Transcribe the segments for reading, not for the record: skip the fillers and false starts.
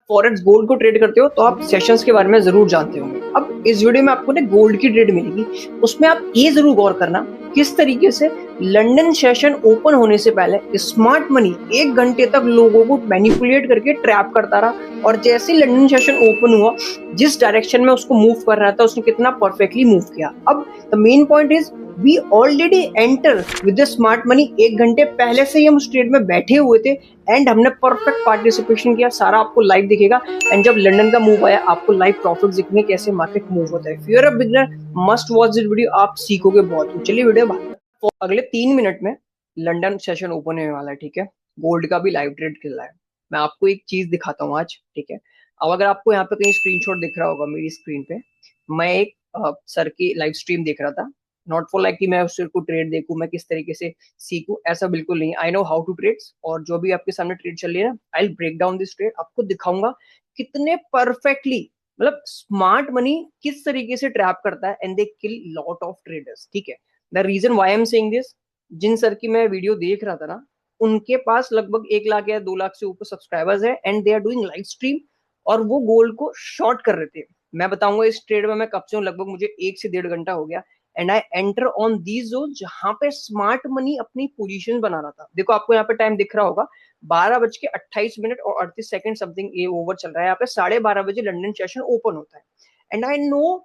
Forex gold को trade करते हो तो आप सेशंस के बारे में जरूर जानते होंगे। अब इस वीडियो में आपको ना गोल्ड की ट्रेड मिलेगी, उसमें आप ये जरूर गौर करना किस तरीके से लंदन सेशन ओपन होने से पहले स्मार्ट मनी 1 घंटे तक लोगों को मैनिपुलेट करके ट्रैप करता रहा, और जैसे लंदन सेशन ओपन हुआ जिस डायरेक्शन में उसको मूव कर रहा था उसने कितना परफेक्टली मूव किया। अब the main point is we already enter with smart money, 1 घंटे पहले से ही हम उस ट्रेड में बैठे हुए थे एंड हमने परफेक्ट पार्टिसिपेशन किया। सारा आपको लाइव दिखेगा एंड जब लंदन का मूव आया आपको लाइव प्रॉफिट दिखेंगे कैसे मार्केट मूव होता है। If you are a beginner must watch this video, आप सीखोगे बहुत कुछ। चलिए वीडियो बात। अगले 3 मिनट में लंदन सेशन ओपन होने वाला है, ठीक है। गोल्ड का भी लाइव ट्रेड चल रहा है। मैं आपको एक चीज दिखाता हूँ आज, ठीक है। अब अगर आपको यहाँ पे कहीं स्क्रीनशॉट दिख रहा होगा मेरी स्क्रीन पे, मैं एक सर की लाइव स्ट्रीम देख रहा था। नॉट फॉर लाइक कि मैं उस सर को ट्रेड देखूं, मैं किस तरीके से सीखूं, ऐसा बिल्कुल नहीं। I know how to trade, और जो भी आपके सामने ट्रेड चल रही है ना, I will break down this trade, आपको दिखाऊंगा कितने परफेक्टली मतलब स्मार्ट मनी किस तरीके से ट्रैप करता है and they kill lot of traders, ठीक है। The reason why I am saying this, जिन सर की मैं वीडियो देख रहा था ना, उनके पास लगभग 1 लाख या 2 लाख से ऊपर सब्सक्राइबर्स है and they are doing live stream, और वो गोल्ड को शॉर्ट कर रहे थे। मैं बताऊंगा इस ट्रेड में मैं कब से हूँ, लगभग मुझे 1 से 1.5 घंटा हो गया and I enter on these zone जहां पे स्मार्ट मनी अपनी पोजीशन बना रहा था। देखो आपको यहाँ पे टाइम दिख रहा होगा, 12:28 और 38 सेकंड समथिंग ये ओवर चल रहा है। यहाँ पे 12:30 बजे लंदन सेशन ओपन होता है एंड आई नो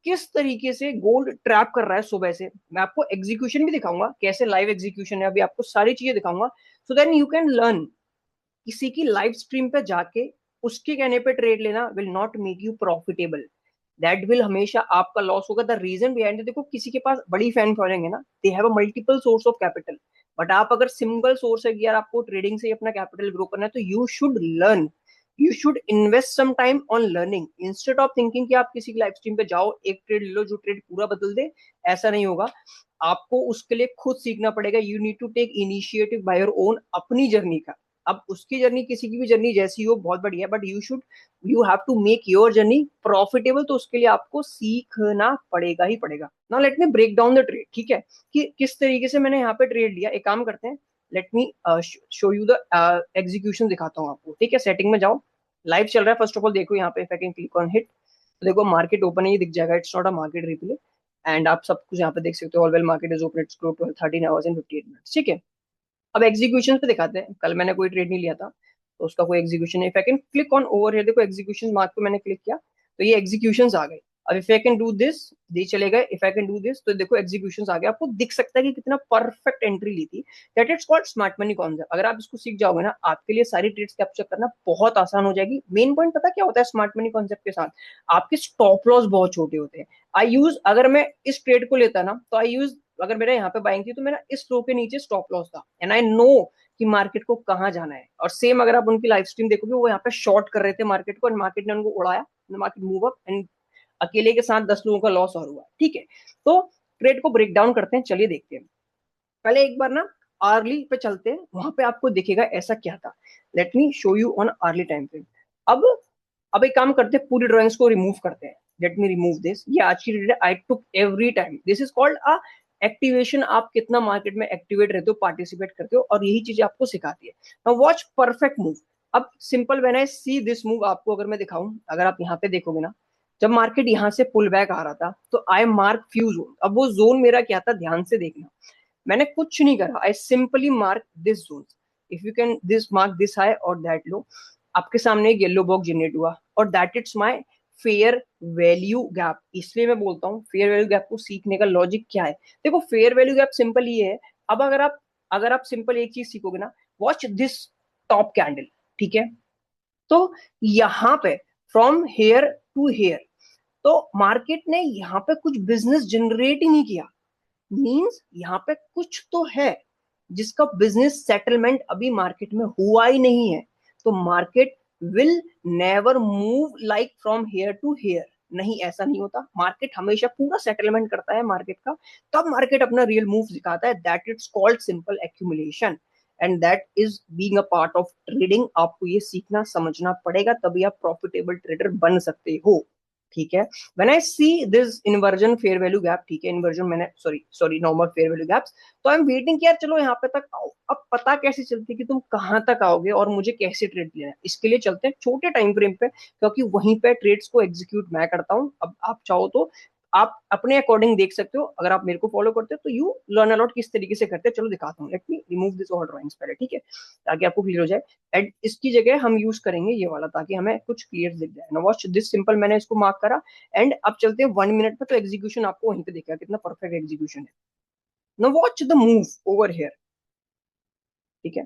किस तरीके से गोल्ड ट्रैप कर रहा है सुबह से। मैं आपको एग्जीक्यूशन भी दिखाऊंगा, कैसे लाइव एग्जीक्यूशन है, अभी आपको सारी चीजें दिखाऊंगा so then you can learn. किसी की लाइव स्ट्रीम पे जाके उसके कहने पे ट्रेड लेना will not make you profitable, that will हमेशा आपका लॉस होगा। द रीजन बिहाइंड, देखो किसी के पास बड़ी फैन फॉलोइंग है ना, they have a multiple source of capital, but आप अगर सिंगल सोर्स है कि यार आपको ट्रेडिंग से अपना कैपिटल ग्रो करना है, तो you should learn, you should invest some time on learning instead of thinking कि आप किसी की लाइव स्ट्रीम पे जाओ एक ट्रेड ले लो जो ट्रेड पूरा बदल दे। ऐसा नहीं होगा, आपको उसके लिए खुद सीखना पड़ेगा। You need to take initiative by your own अपनी जर्नी का। अब उसकी जर्नी किसी की भी जर्नी जैसी हो बहुत बढ़िया, but you have to make your journey profitable, तो उसके लिए आपको सीखना पड़ेगा ही पड़ेगा। Now let me break down the trade, ठीक है, कि किस तरीके से मैंने यहाँ पे ट्रेड लिया। एक काम करते हैं, late me show you the execution दिखाता हूँ आपको, ठीक है। सेटिंग में जाओ, लाइव चल रहा है। फर्स्ट ऑफ ऑल देखो यहाँ पे, if I can click on hit, तो देखो मार्केट ओपन है, ये दिख जाएगा, it's not a market replay and आप सब कुछ यहाँ पे देख सकते हो। All well market is open, it's 13 hours and 58 minutes, ठीक है। अब एग्जीक्यूशन पे दिखाते हैं। कल मैंने कोई ट्रेड नहीं लिया था तो उसका कोई एग्जीक्यूशन है। If I can click on over here, देखो एग्जीक्यूशन मार्क पे मैंने क्लिक किया तो ये एग्जीक्यूशंस आ गए। अब if I can do this, ये चले गए। If I can do this, तो देखो एग्जीक्यूशंस आ गए। आपको दिख सकता है कि कितना परफेक्ट एंट्री ली थी। That it's called smart money concept. अगर आप इसको सीख जाओगे ना, आपके लिए सारी ट्रेड्स कैप्चर करना बहुत आसान हो जाएगी। मेन पॉइंट पता क्या होता है स्मार्ट मनी कॉन्सेप्ट के साथ, आपके स्टॉप लॉस बहुत छोटे होते हैं। आई यूज, अगर मैं इस ट्रेड को लेता ना तो आई यूज, अगर मेरा यहाँ पे बाइंग थी तो मेरा इस रो के नीचे स्टॉप लॉस था एंड आई नो कि मार्केट को कहाँ जाना है। और सेम अगर आप उनकी लाइव स्ट्रीम देखोगे, वो यहाँ पे शॉर्ट कर रहे थे मार्केट को, और मार्केट ने उनको उड़ाया, मार्केट मूव अप एंड अकेले के साथ 10 लोगों का लॉस और हुआ, ठीक है। तो ट्रेड को ब्रेक डाउन करते हैं, चलिए देखते हैं। पहले एक बार ना अर्ली पे चलते हैं, वहां पे आपको दिखेगा ऐसा क्या था। Late me show you on early time frame. अब अब एक काम करते हैं, पूरी ड्राइंग्स को रिमूव करते हैं। लेट मी रिमूव दिस, ये आज की ट्रेड है, I took every time, this is called a activation. आप कितना मार्केट में एक्टिवेट रहते हो, पार्टिसिपेट करते हो, और यही चीजें आपको सिखाती है। Now watch perfect move. अब simple when I see this move, आपको अगर मैं दिखाऊं, अगर आप यहाँ पे देखोगे ना, जब मार्केट यहाँ से पुल बैक आ रहा था तो आई मार्क फ्यू जोन। अब वो जोन मेरा क्या था, ध्यान से देखना, मैंने कुछ नहीं करा, I simply mark this zone. If you can this mark this high और दैट लो, आपके सामने एक येलो बॉक्स जनरेट हुआ और that it's my fair value gap. इसलिए मैं बोलता हूँ फेयर वैल्यू गैप को सीखने का लॉजिक क्या है। देखो फेयर वैल्यू गैप सिंपल ये है। अब अगर आप सिंपल एक चीज सीखोगे ना, वॉच दिस टॉप कैंडल, ठीक है। तो यहाँ पे फ्रॉम हेयर टू हेयर, तो मार्केट ने यहाँ पे कुछ बिजनेस जनरेट ही नहीं किया, मींस यहाँ पे कुछ तो है जिसका बिजनेस सेटलमेंट अभी मार्केट में हुआ ही नहीं है। तो market will never move like from here to here, नहीं ऐसा नहीं होता। मार्केट हमेशा पूरा सेटलमेंट करता है मार्केट का, तब मार्केट अपना रियल मूव दिखाता है। That it's called simple accumulation and that is being a part of trading. आपको ये सीखना समझना पड़ेगा, तभी आप प्रॉफिटेबल ट्रेडर बन सकते हो। ठीक है। When I see this inversion fair value gap, ठीक है, इन्वर्जन मैंने sorry normal fair value gaps, तो आई एम वेटिंग कि यार चलो यहाँ पे तक आओ। अब पता कैसे चलती है कि तुम कहाँ तक आओगे और मुझे कैसे ट्रेड लेना है, इसके लिए चलते हैं छोटे टाइम फ्रेम पे, क्योंकि वहीं पे ट्रेड्स को एग्जीक्यूट मैं करता हूँ। अब आप चाहो तो आप अपने अकॉर्डिंग देख सकते हो, अगर आप मेरे को फॉलो करते हो तो यू लर्न अलॉट किस तरीके से करते हैं। चलो दिखाता हूँ, let me remove this all drawings पहले, ठीक है, ताकि आपको क्लियर हो जाए। एंड इसकी जगह हम यूज करेंगे ये वाला, ताकि हमें कुछ क्लियर दिख जाए ना। वॉच दिस सिंपल, मैंने इसको मार्क करा। एंड अब चलते हैं 1 मिनट पे, तो एग्जीक्यूशन आपको वहीं पे दिखेगा कितना परफेक्ट एग्जीक्यूशन है। No watch the move over here, ठीक है।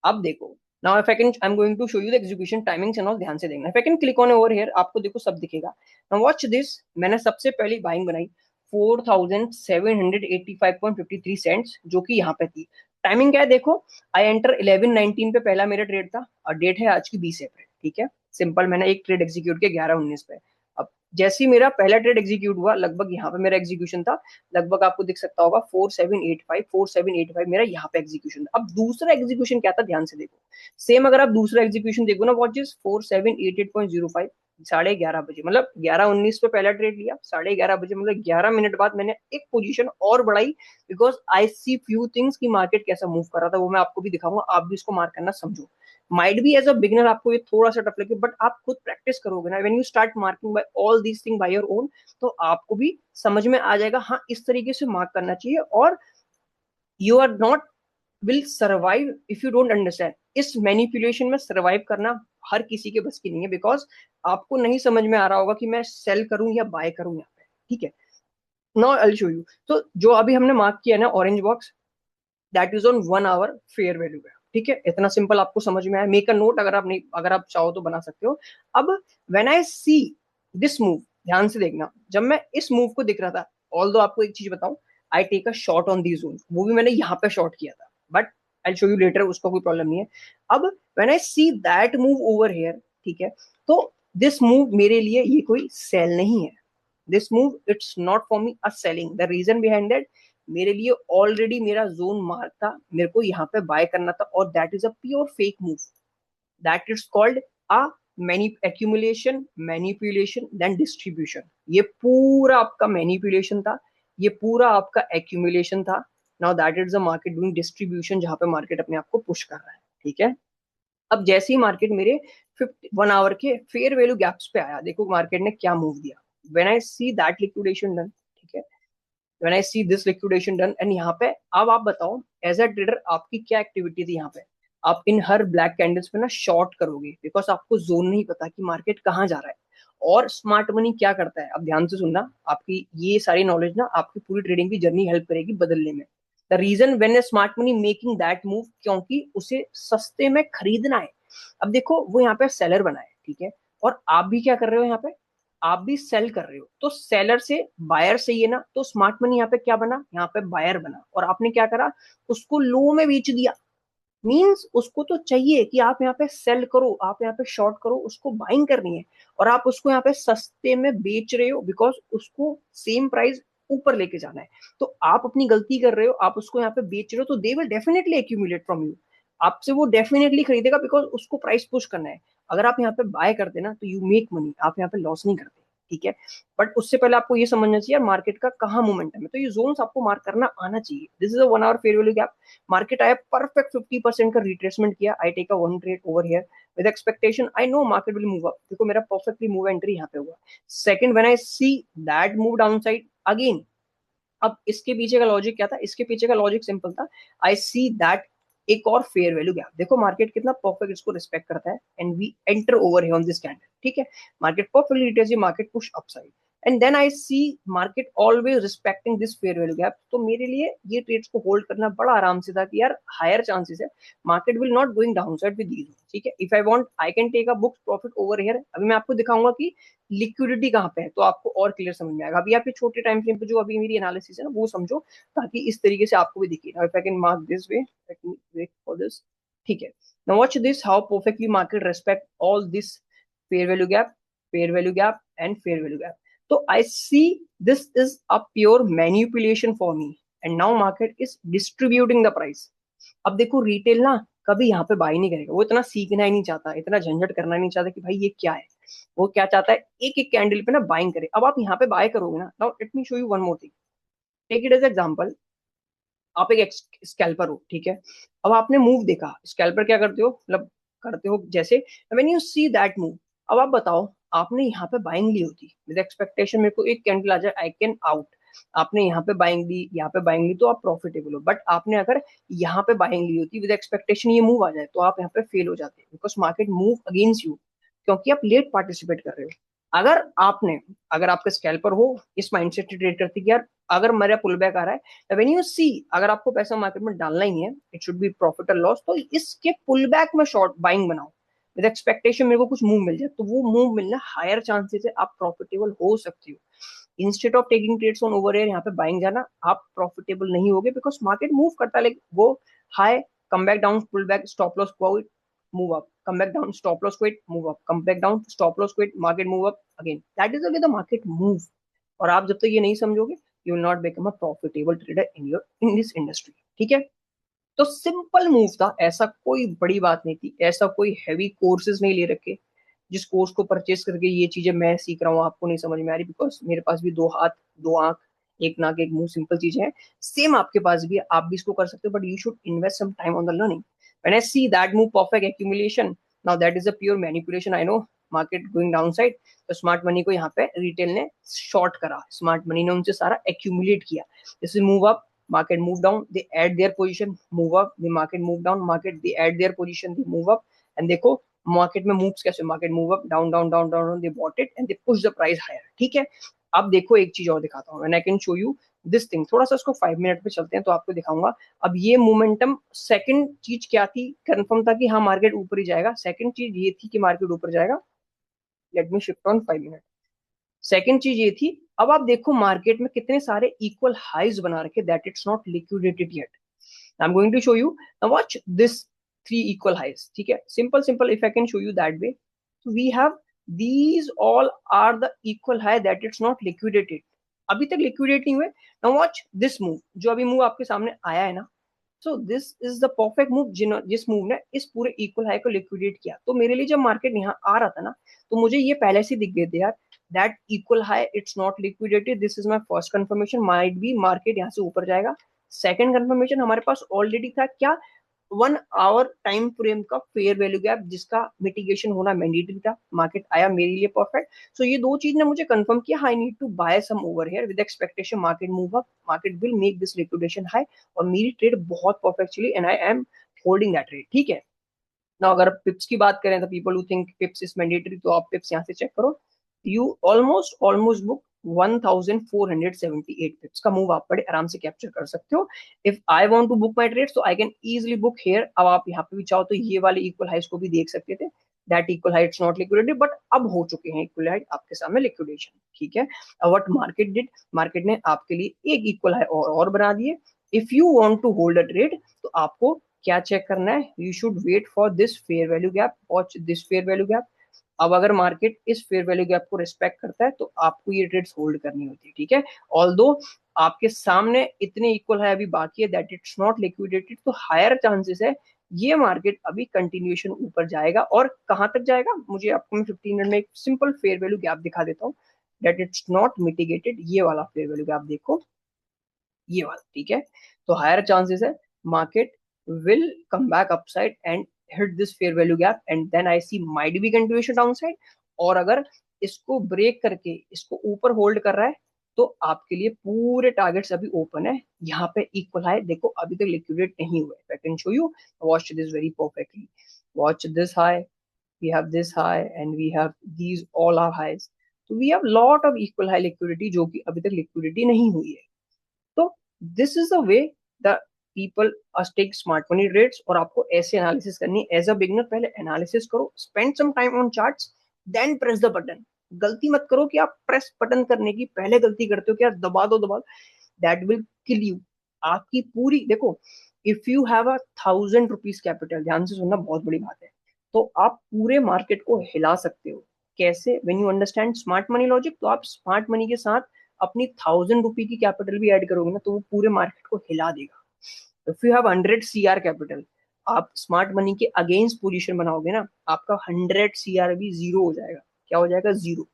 अब देखो, now if I can, I am going to show you the execution timings and all, ध्यान से देखना। If I can click on over here, आपको देखो सब दिखेगा। नाउ वॉच दिस, मैंने सबसे पहली बाइंग बनाई 4785.53 जो कि यहाँ पे थी। टाइमिंग क्या है देखो, आई एंटर 11:19 पे, पहला मेरा ट्रेड था और डेट है आज की 20 अप्रैल, ठीक है। सिंपल, मैंने एक ट्रेड एग्जीक्यूट किया 11:19 पे। अब जैसे ही मेरा पहला ट्रेड एग्जीक्यूट हुआ, लगभग यहाँ पे मेरा एग्जीक्यूशन था, लगभग आपको दिख सकता होगा 4785 मेरा यहाँ पे एग्जीक्यूशन था। अब दूसरा एग्जीक्यूशन क्या था, ध्यान से देखो। सेम अगर आप दूसरा एग्जीक्यूशन देखो ना, वॉट इज 4788.05, 11:30 बजे, मतलब 11:19 पे पहला ट्रेड लिया, 11:30 बजे मतलब 11 मिनट बाद मैंने एक पोजीशन और बढ़ाई, because I see few things की मार्केट कैसा मूव कर रहा था, वो मैं आपको भी दिखाऊंगा, आप भी इसको मार्क करना समझो। Might be as a beginner आपको ये थोड़ा सा टफ लगे, बट आप खुद प्रैक्टिस करोगे ना, when you start marking by all these thing by your own, तो आपको भी समझ में आ जाएगा, हाँ इस तरीके से मार्क करना चाहिए। और you are not will survive if you don't understand. इस मैनिपुलेशन में सर्वाइव करना हर किसी के बस की नहीं है, बिकॉज आपको नहीं समझ में आ रहा होगा कि मैं सेल करूं या बाय करूं यहाँ पे, ठीक है। Now I will show you. तो जो अभी हमने मार्क किया ना orange box, that is on 1 hour fair value है, ठीक है। इतना सिंपल आपको समझ में आया, मेक अ नोट, अगर आप नहीं, अगर आप चाहो तो बना सकते हो। अब when I see this move, ध्यान से देखना, जब मैं इस मूव को दिख रहा था, ऑल दो आपको एक चीज बताऊं, I take a shot on the zone, वो भी मैंने यहाँ पे शॉट किया था, but I show you later, उसका कोई प्रॉब्लम नहीं है। अब when I see that move over here, ठीक है, तो दिस मूव मेरे लिए ये कोई सेल नहीं है। This move it's not for me a selling, the reason behind that, मेरे लिए ऑलरेडी मेरा जोन मार्क था, मेरे को यहाँ पे बाय करना था, और that is a pure fake move, that is called a many accumulation, manipulation then distribution. ये पूरा आपका मैनिपुलेशन था, ये पूरा आपका एक्यूमुलेशन था। Now that is the market doing distribution, जहां पे मार्केट अपने आप को पुश कर रहा है, ठीक है। अब जैसे ही मार्केट मेरे 1 आवर के फेयर वैल्यू गैप्स पे आया, देखो मार्केट ने क्या मूव दिया। When I see that liquidation done, ठीक है, when I see this liquidation done, and यहाँ पे अब आप बताओ एज अ ट्रेडर आपकी क्या एक्टिविटी थी यहाँ पे। आप इन हर ब्लैक कैंडल्स पे ना शॉर्ट करोगे, बिकॉज आपको जोन नहीं पता कि मार्केट कहाँ जा रहा है। और स्मार्ट मनी क्या करता है, अब ध्यान से सुनना, आपकी ये सारी नॉलेज ना आपकी पूरी ट्रेडिंग की जर्नी हेल्प करेगी बदलने में। The reason when a smart money making that move, क्योंकि उसे सस्ते में खरीदना है। अब देखो वो यहाँ पे सेलर बना है, ठीक है, और आप भी क्या कर रहे हो यहाँ पे, आप भी सेल कर रहे हो, तो सेलर से बायर सही है ना, तो स्मार्ट मनी यहाँ पे क्या बना, यहाँ पे बायर बना, और आपने क्या करा, उसको लो में बेच दिया। मींस उसको तो चाहिए कि आप यहाँ पे सेल करो, आप यहाँ पे शॉर्ट करो, उसको बाइंग करनी है, और आप उसको यहाँ पे सस्ते में बेच रहे हो, बिकॉज उसको सेम प्राइस ऊपर लेके जाना है। तो आप अपनी गलती कर रहे हो, आप उसको यहाँ पे बेच रहे हो, तो they will definitely accumulate from you, आपसे वो डेफिनेटली खरीदेगा, बिकॉज उसको प्राइस पुश करना है। अगर आप यहाँ पे बाय करते ना, तो यू मेक मनी, आप यहाँ पे लॉस नहीं करते, ठीक है। बट उससे पहले आपको ये समझना चाहिए मार्केट का कहाँ मोमेंटम है, तो ये जोन्स आपको मार्क करना आना चाहिए। This is a 1 hour fair value gap, market आया परफेक्ट 50% का रिट्रेसमेंट किया, I take a one trade over here with expectation, I know market will move up, देखो मेरा परफेक्टली मूव एंट्री यहाँ पे हुआ। Second, when I see that move down side again, अब इसके पीछे का लॉजिक क्या था, इसके पीछे का लॉजिक सिंपल था, आई सी दैट एक और फेयर वैल्यू गैप, देखो मार्केट कितना परफेक्ट इसको रिस्पेक्ट करता है, and we enter over here on this candle, ठीक है। Market perfectly retails, market push upside, and then I see market always respecting this fair value gap, तो मेरे लिए ये ट्रेड्स को होल्ड करना बड़ा आराम से था कि यार हायर चांसेस है market will not going down side with these, ठीक है। If I want I can take a book profit over here, अभी मैं आपको दिखाऊंगा कि लिक्विडिटी कहाँ पे है, तो आपको और क्लियर समझ में आएगा। अभी आप ये छोटे टाइम फ्रेम पे जो अभी मेरी एनालिसिस है ना, वो समझो, ताकि इस तरीके से आपको भी दिखे। Now if I can mark this way, let me wait for this, ठीक है। Now watch this, how perfectly market respect all this fair value gap, fair value gap and fair value gap. तो I see this is a pure manipulation for me, and now market is distributing the price. अब देखो retail ना कभी यहाँ पे by नहीं करेगा, वो इतना सीखना ही नहीं चाहता, इतना झंझट करना नहीं चाहता कि भाई ये क्या है। वो क्या चाहता है, एक एक कैंडल पे ना बाइंग करे। अब आप यहाँ पे बाय करोगे ना, now let me show you one more thing, take it as example. आप एक स्कैल्पर हो, ठीक है। अब आपने मूव देखा, स्कैल्पर क्या करते हो, मतलब करते हो जैसे, when you see that move, अब आप बताओ, आपने यहाँ पे बाइंग ली होती विद एक्सपेक्टेशन मेरे को एक कैंडल आ जाए, आई कैन आउट, आपने यहाँ पे बाइंग ली, यहाँ पे बाइंग ली, तो आप प्रॉफिटेबल हो। बट आपने अगर यहाँ पे बाइंग ली होती विद एक्सपेक्टेशन ये मूव आ जाए, तो आप यहाँ पे फेल हो जाते, because market move against you, क्योंकि आप लेट पार्टिसिपेट कर रहे हो। अगर आपने, अगर आपका स्कैल्पर हो, इस माइंडसेट से ट्रेड करते कि यार अगर मेरा पुल बैक आ रहा है, व्हेन यू सी, अगर आपको पैसा मार्केट में डालना ही है, इट शुड बी प्रॉफिट और लॉस, तो इसके पुल बैक में शॉर्ट बाइंग बनाओ विद एक्सपेक्टेशन मेरे को कुछ मूव मिल जाए, तो वो मूव मिलना हायर चांसेस है, आप प्रॉफिटेबल हो सकते हो। Instead of taking trades on over here, यहाँ पे बाइंग जाना, आप प्रॉफिटेबल नहीं होगे, बिकॉज मार्केट मूव करता है, लाइक वो high, come back down, pull back, stop loss quit, move up, come back down, stop loss quit, move up, come back down, stop loss quit, market move up again, that is the way the market move. और आप जब तक ये नहीं समझोगे, you will not become a profitable trader in this industry, ठीक है। तो सिंपल मूव था, ऐसा कोई बड़ी बात नहीं थी, ऐसा कोई हैवी कोर्सेज नहीं ले रखे जिस कोर्स को परचेस करके ये चीजें मैं सीख रहा हूँ आपको नहीं समझ में आ रही, बिकॉज मेरे पास भी दो हाथ, दो आंख, एक नाक, एक मुंह, सिंपल चीजें हैं, सेम आपके पास भी है, आप भी इसको कर सकते हो, but you should invest some time on the learning. When I see that move perfect accumulation, now that is a pure manipulation, I know, market going down side, तो स्मार्ट मनी को यहाँ पे रिटेल ने short करा, smart money ने उनसे सारा accumulate किया। This is move up, market move down, they add their position, move up, the market move down, market they add their position, they move up, and देखो market में moves कैसे, market move up, down down down down, they bought it and they push the price higher, ठीक है। अब देखो एक चीज और दिखाता हूँ, and I can show you this thing, थोड़ा सा इसको 5 मिनट पे चलते हैं तो आपको दिखाऊंगा। अब ये मोमेंटम, सेकंड चीज क्या थी, कंफर्म था कि हाँ मार्केट ऊपर ही जाएगा, सेकंड चीज ये थी कि मार्केट ऊपर जाएगा, let me shift on 5 minute. Second चीज ये थी, अब आप देखो मार्केट में कितने सारे इक्वल हाइज बना रखे, that it's not liquidated yet. I am going to show you, now watch this three equal highs, ठीक है, simple simple, if I can show you that way, we have these all are the equal high that it's not liquidated, अभी तक liquidate नहीं हुए। Now watch this move, जो अभी move आपके सामने आया है ना, so this is the perfect move, जिस मूव ने इस पूरे इक्वल हाई को लिक्विडेट किया। तो मेरे लिए जब मार्केट यहाँ आ रहा था ना, तो मुझे ये पहले से दिख गए थे यार, that equal high it's not liquidated, this is my first confirmation, might be market यहाँ से ऊपर जाएगा। सेकंड कंफर्मेशन हमारे पास ऑलरेडी था क्या, 1 आवर टाइम फ्रेम का फेयर वैल्यू गैप जिसका मिटिगेशन होना मैंडेटरी था, मार्केट आया मेरे लिए परफेक्ट। सो ये दो चीज ने मुझे कंफर्म किया, I need to buy some over here with expectation market move up, market will make this liquidation high, और मेरी ट्रेड बहुत परफेक्ट चली and I am holding that trade, ठीक है ना। अगर पिप्स की बात करें तो people who think pips is mandatory, तो आप पिप्स यहाँ से चेक करो, यू ऑलमोस्ट बुक 1478 पिप्स का मूव आप बड़े आराम से कैप्चर कर सकते हो। If I want to book my trade, so I can easily book here. अब आप यहाँ पे भी चाहो तो ये वाले इक्वल हाइस को भी देख सकते थे, that equal high it's not liquidated, but अब हो चुके हैं इक्वल हाई आपके सामने लिक्विडेशन, ठीक है। व्हाट मार्केट डिड, मार्केट ने आपके लिए एक इक्वल हाई और बना दिए। If you want to hold a trade, तो आपको क्या चेक करना है, you should wait for this fair value gap, watch this fair value gap. अब अगर मार्केट इस फेयर वैल्यू गैप को रिस्पेक्ट करता है, तो आपको ये ट्रेड्स होल्ड करनी होती है, ठीक है। ऑल्दो आपके सामने इतने इक्वल है अभी बाकी है, दैट इट्स नॉट लिक्विडेटेड, तो हायर चांसेस है ये मार्केट अभी कंटिन्यूएशन ऊपर जाएगा। और कहां तक जाएगा, मुझे आपको मैं 15 मिनट में एक सिंपल फेयर वैल्यू गैप दिखा देता हूँ, दैट इट्स नॉट मिटिगेटेड, ये वाला फेयर वैल्यू गैप देखो, ये वाला, ठीक है। तो हायर चांसेस है market will come back upside and hit this fair value gap, and then I see might be continuation downside. और अगर इसको ब्रेक करके इसको ऊपर होल्ड कर रहा है, तो आपके लिए पूरे टारगेट्स अभी ओपन है। यहाँ पे इक्वल हाई देखो अभी तक लिक्विडेट नहीं हुए, आई can show you, watch this very perfectly, watch this high, we have this high and we have these all are highs, तो we have lot of equal high liquidity जो कि अभी तक लिक्विडिटी नहीं हुई है। तो this is the way the people take smart money trades. और आपको ऐसे एनालिसिस करनी है एज अ बिगनर, पहले एनालिसिस करो, spend some time on charts, then press the button. गलती मत करो कि आप प्रेस बटन करने की पहले गलती करते हो कि यार दबा दो दबा, दैट विल किल यू। आपकी पूरी देखो, इफ यू हैव ₹1000 कैपिटल, ध्यान से सुनना बहुत बड़ी बात है, तो आप पूरे मार्केट को हिला सकते हो। कैसे, when you understand smart money logic, तो आप स्मार्ट मनी के साथ अपनी ₹1000 की कैपिटल भी ऐड करोगे ना, तो वो पूरे मार्केट को हिला देगा। If you have 100 CR capital, आप स्मार्ट मनी के अगेंस्ट पोजीशन बनाओगे ना, आपका 100 CR भी जीरो हो जाएगा, क्या हो जाएगा, zero.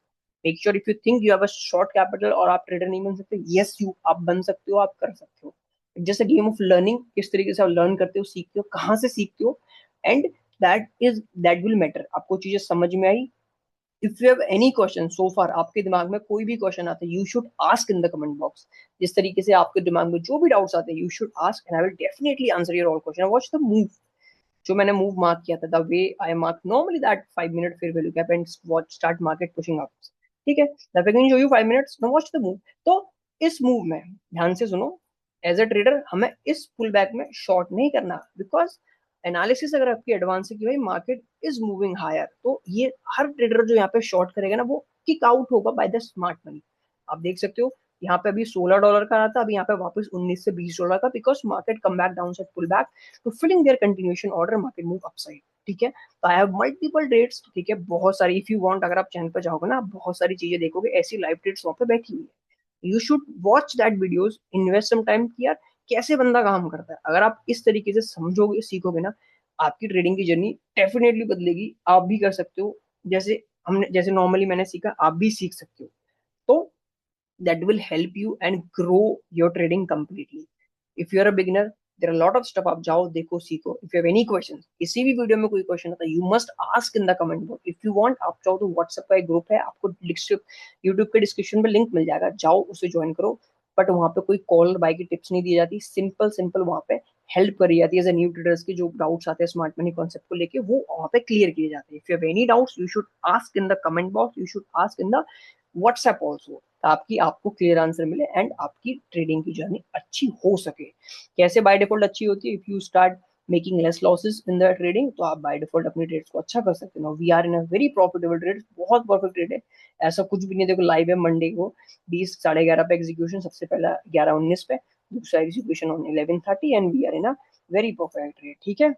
Make sure if you think you have a short capital और आप ट्रेडर नहीं बन सकते, यस यू आप बन सकते हो, आप कर सकते हो। जैसे गेम ऑफ लर्निंग, किस तरीके से आप लर्न करते हो, सीखते हो, कहाँ से सीखते हो, एंड दैट विल मैटर। आपको चीजें समझ में आई? If you have any question so far, आपके दिमाग में कोई भी क्वेश्चन आता है, you should ask in the comment box. जिस तरीके से आपके दिमाग में जो भी डाउट्स आते हैं, you should ask and I will definitely answer your all question. Watch the move, जो मैंने मूव मार्क किया था, the way I mark normally that 5 minute fair value gap and watch start market pushing up. ठीक है, that I can show you 5 minutes, now watch the move. तो इस move में ध्यान से सुनो, एज अ ट्रेडर हमें इस पुल बैक में शॉर्ट नहीं करना, बिकॉज एनालिसिस अगर आपकी एडवांस है कि भाई मार्केट इज मूविंग हायर, तो ये हर ट्रेडर जो यहाँ पे शॉर्ट करेगा ना, वो किक आउट होगा बाय द स्मार्ट मनी। आप देख सकते हो यहाँ पे अभी $16 का रहा था, अभी यहाँ पे वापस 19 से $20 का, because market come back down side pull back to filling their continuation order, market move upside. ठीक है, तो आई हैव मल्टीपल ट्रेड्स। ठीक है, बहुत सारी, इफ यू वांट, अगर आप चैनल पर जाओगे ना, आप बहुत सारी चीजें देखोगे, ऐसी लाइव ट्रेड्स वहां पे बैठी हुई है। You should watch that videos, invest some time कि यार कैसे बंदा काम करता है। अगर आप इस तरीके से समझोगे, सीखोगे ना, आपकी ट्रेडिंग की जर्नी डेफिनेटली बदलेगी। आप भी कर सकते हो, जैसे नॉर्मली मैंने सीखा, आप भी सीख सकते हो। तो that will help you and grow your trading completely. If you are a beginner, there are a lot of stuff, आप जाओ देखो सीखो। if you have any questions, किसी भी वीडियो में कोई क्वेश्चन आता है, you must ask in the comment box. if you want, आप चाहो तो व्हाट्सएप का एक ग्रुप है, आपको यूट्यूब के डिस्क्रिप्शन में लिंक मिल जाएगा, जाओ उसे ज्वाइन करो। बट वहाँ पे कोई कॉल बाय की टिप्स नहीं दी जाती, सिंपल सिंपल वहाँ पे हेल्प करी जाती है। एज न्यू ट्रेडर्स के जो डाउट्स आते हैं स्मार्ट मनी कॉन्सेप्ट को लेके, वो वहाँ पे क्लियर किए जाते हैं। If you have any doubts, you should ask in the comment box, you should ask in the WhatsApp also, ताकि आपको क्लियर आंसर मिले एंड आपकी ट्रेडिंग की जर्नी अच्छी हो सके। कैसे बाय डिफॉल्ट अच्छी होती है? If you start making less losses in the trading, तो आप बाय डिफॉल्ट अपनी ट्रेड्स को अच्छा कर सकते हो। We are in a very profitable trade, बहुत परफेक्ट ट्रेड है, ऐसा कुछ भी नहीं। देखो लाइव है मंडे को 20 11:30 पे एग्जीक्यूशन, सबसे पहला 11:19 पे, दूसरा execution on 11:30 and we are in a very perfect trade. ठीक है,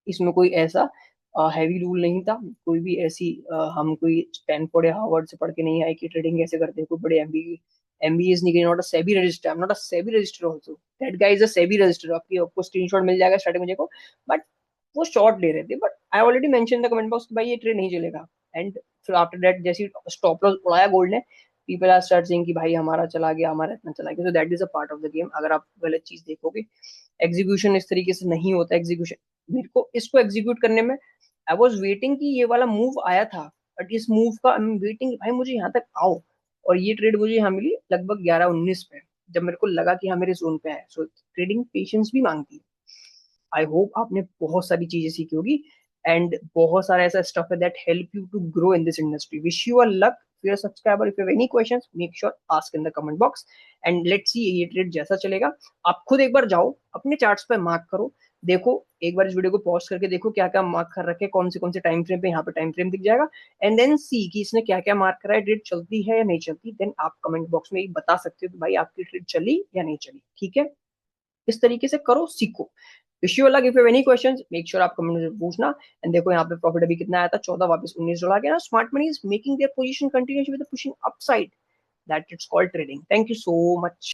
इसमें कोई ऐसा हैवी रूल नहीं था, कोई भी ऐसी हम कोई स्टैनफोर्ड या हार्वर्ड से पढ़ के नहीं आए कि ट्रेडिंग कैसे करते हैं, कोई बड़े एमबीएस नहीं, not a SEBI register, I am not a SEBI register also, that guy is a SEBI register. आपको स्क्रीनशॉट मिल जाएगा स्टार्टिंग में को, बट वो शॉर्ट ले रहे थे। But I already mention the comment box कि भाई ये ट्रेड नहीं चलेगा। एंड फिर आफ्टर दैट जैसे स्टॉप लॉस उड़ाया गोल्ड ने, पीपल आर स्टार्ट सेइंग कि भाई हमारा चला गया, हमारा इतना चला गया। So that is a part of the game. अगर आप गलत चीज देखोगे, एग्जीक्यूशन इस तरीके से नहीं होता। एग्जीक्यूशन, मेरे को इसको एग्जीक्यूट करने में आई वॉज वेटिंग कि ये वाला मूव आया था, बट इस मूव का आई एम वेटिंग भाई मुझे यहाँ तक आओ, और ये ट्रेड मुझे यहाँ मिली लगभग 11:19 पे, जब मेरे को लगा कि हाँ मेरे जोन पे है। सो ट्रेडिंग पेशेंस भी मांगती है। आई होप आपने बहुत सारी चीजें सीखी होगी, एंड बहुत सारा ऐसा स्टफ है that help you to grow in this industry. Wish you a luck for your subscriber. If you have any questions, make sure ask in the comment box and let's see ये trade जैसा चलेगा। आप खुद एक बार जाओ अपने charts पे mark करो, देखो एक बार इस वीडियो को पॉज करके देखो क्या क्या मार्क कर रखे, कौन से टाइम फ्रेम पे, यहाँ पे टाइम फ्रेम दिख जाएगा। एंड देन सी कि इसने क्या क्या मार्क करा है, ट्रेड चलती है या नहीं चलती। देन आप कमेंट बॉक्स में बता सकते हो कि भाई आपकी ट्रेड चली या नहीं चली। ठीक है, इस तरीके से करो, सीखो। Wish you luck. If you have any questions, make sure आप कमेंट में पूछना। एंड देखो यहाँ पे प्रॉफिट अभी कितना आया था, 14, वापस $19 गया ना। Smart money is making their position continuous with pushing upside, that it's called trading. Thank you so much.